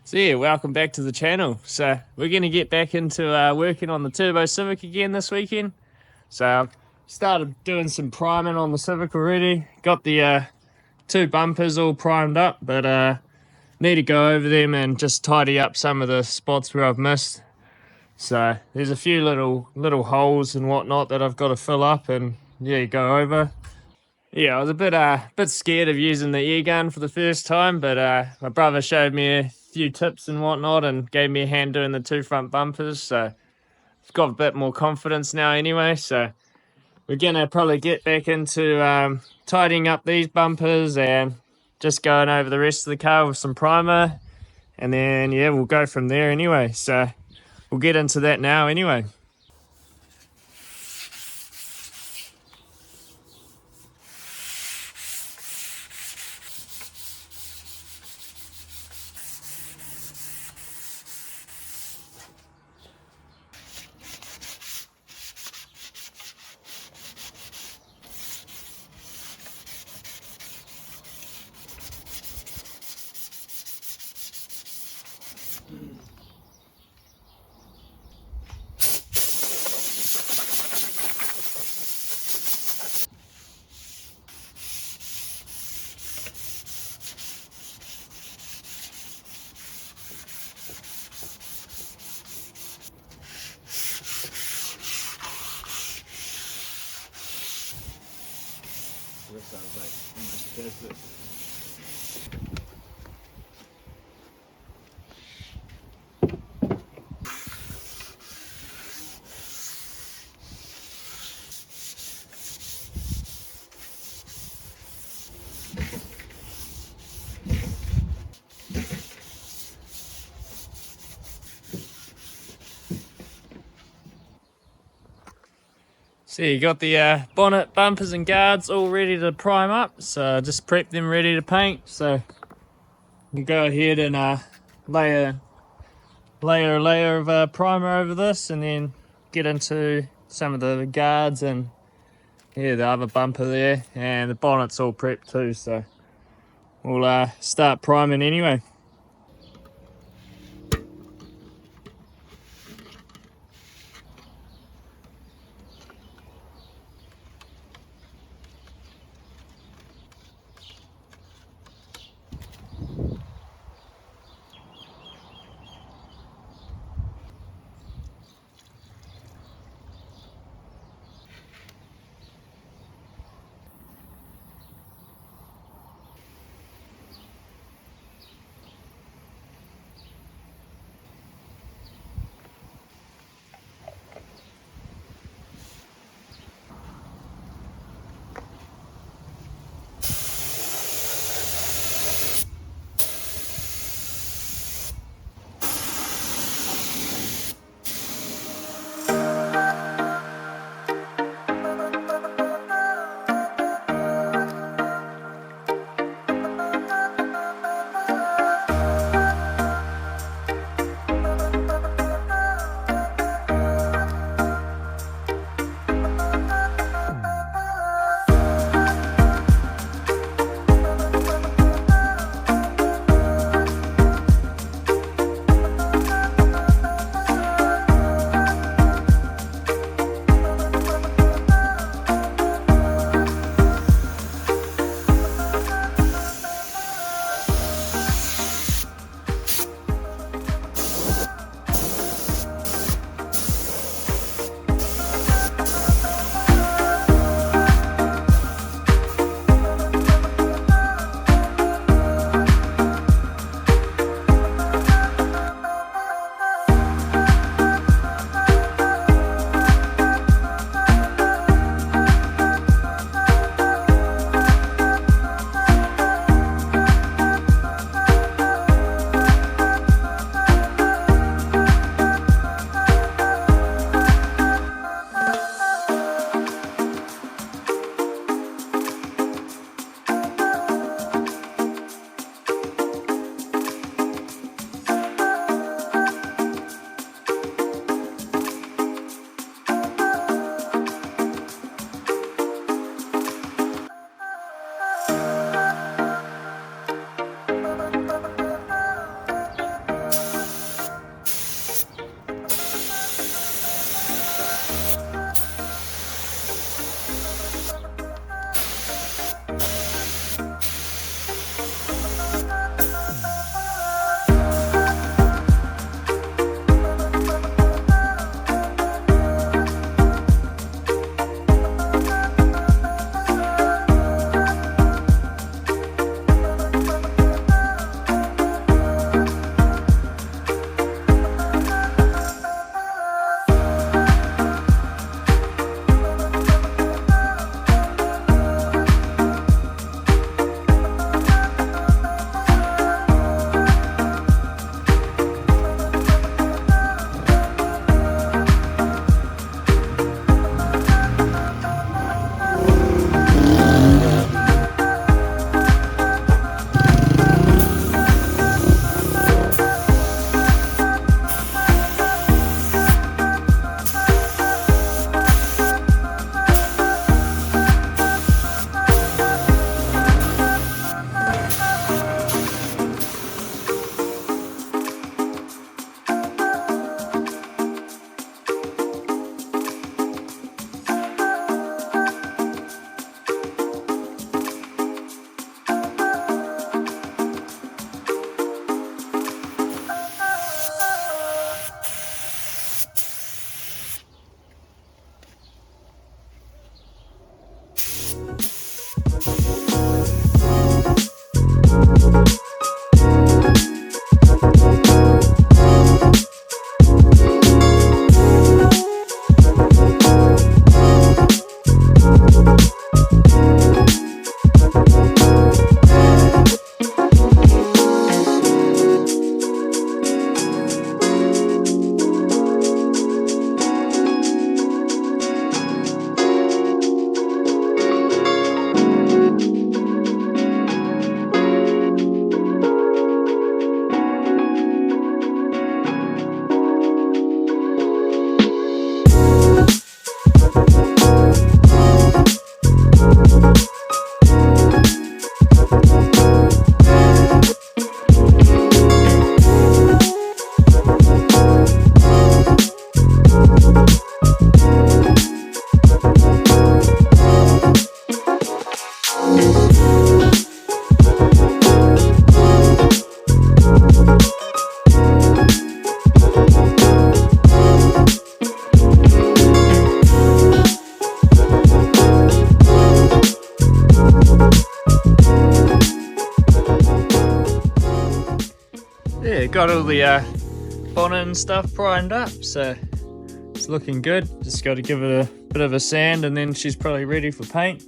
So yeah, welcome back to the channel. So we're going to get back into working on the Turbo Civic again this weekend. So I've started doing some priming on the Civic already. Got the two bumpers all primed up, but need to go over them and just tidy up some of the spots where I've missed. So there's a few little holes and whatnot that I've got to fill up and yeah, go over. Yeah, I was a bit scared of using the air gun for the first time, but my brother showed me a few tips and whatnot and gave me a hand doing the two front bumpers, so I've got a bit more confidence now anyway. So we're gonna probably get back into tidying up these bumpers and just going over the rest of the car with some primer, and then yeah, we'll go from there anyway. So we'll get into that now anyway. This sounds like almost desert. So you got the bonnet bumpers and guards all ready to prime up, so just prep them ready to paint. So you go ahead and lay a layer of primer over this, and then get into some of the guards and yeah, the other bumper there, and the bonnet's all prepped too. So we'll start priming anyway. Yeah, got all the bonnet and stuff primed up, so it's looking good. Just got to give it a bit of a sand and then she's probably ready for paint.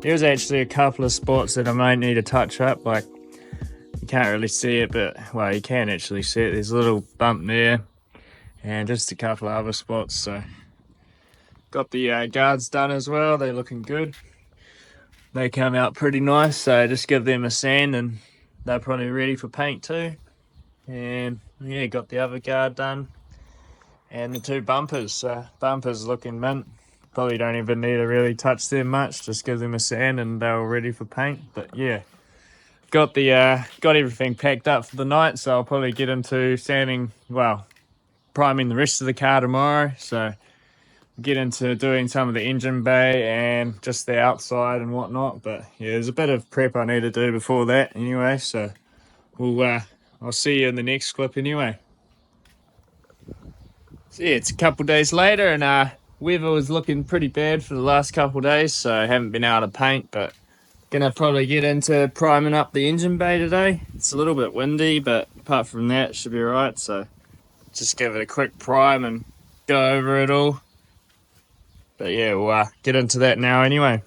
There's actually a couple of spots that I might need to touch up, like you can't really see it, but well, you can actually see it. There's a little bump there and just a couple of other spots. So got the guards done as well. They're looking good. They come out pretty nice, so just give them a sand and they're probably ready for paint too. And yeah, got the other guard done and the two bumpers. So bumpers looking mint. Probably don't even need to really touch them much, just give them a sand and they're all ready for paint. But yeah, got everything packed up for the night, so I'll probably get into sanding, well, priming the rest of the car tomorrow. So get into doing some of the engine bay and just the outside and whatnot. But yeah, there's a bit of prep I need to do before that anyway, so I'll see you in the next clip anyway. So yeah, it's a couple days later and weather was looking pretty bad for the last couple days, so I haven't been able to paint, but gonna probably get into priming up the engine bay today. It's a little bit windy, but apart from that, it should be alright. So just give it a quick prime and go over it all. But yeah, we'll get into that now anyway.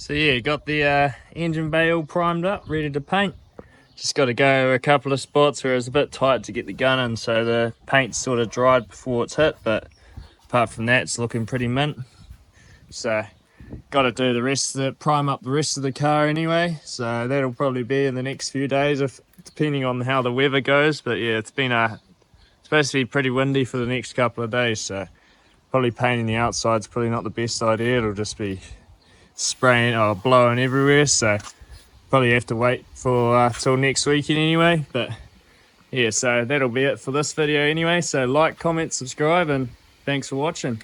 So yeah, got the engine bay all primed up, ready to paint. Just got to go a couple of spots where it's a bit tight to get the gun in, so the paint's sort of dried before it's hit, but apart from that, it's looking pretty mint. So got to do the rest of the prime up the rest of the car anyway, so that'll probably be in the next few days, if depending on how the weather goes. But yeah, it's supposed to be pretty windy for the next couple of days, so probably painting the outside's probably not the best idea. It'll just be spraying or blowing everywhere, so probably have to wait for till next weekend anyway. But yeah, so that'll be it for this video anyway. So like, comment, subscribe, and thanks for watching.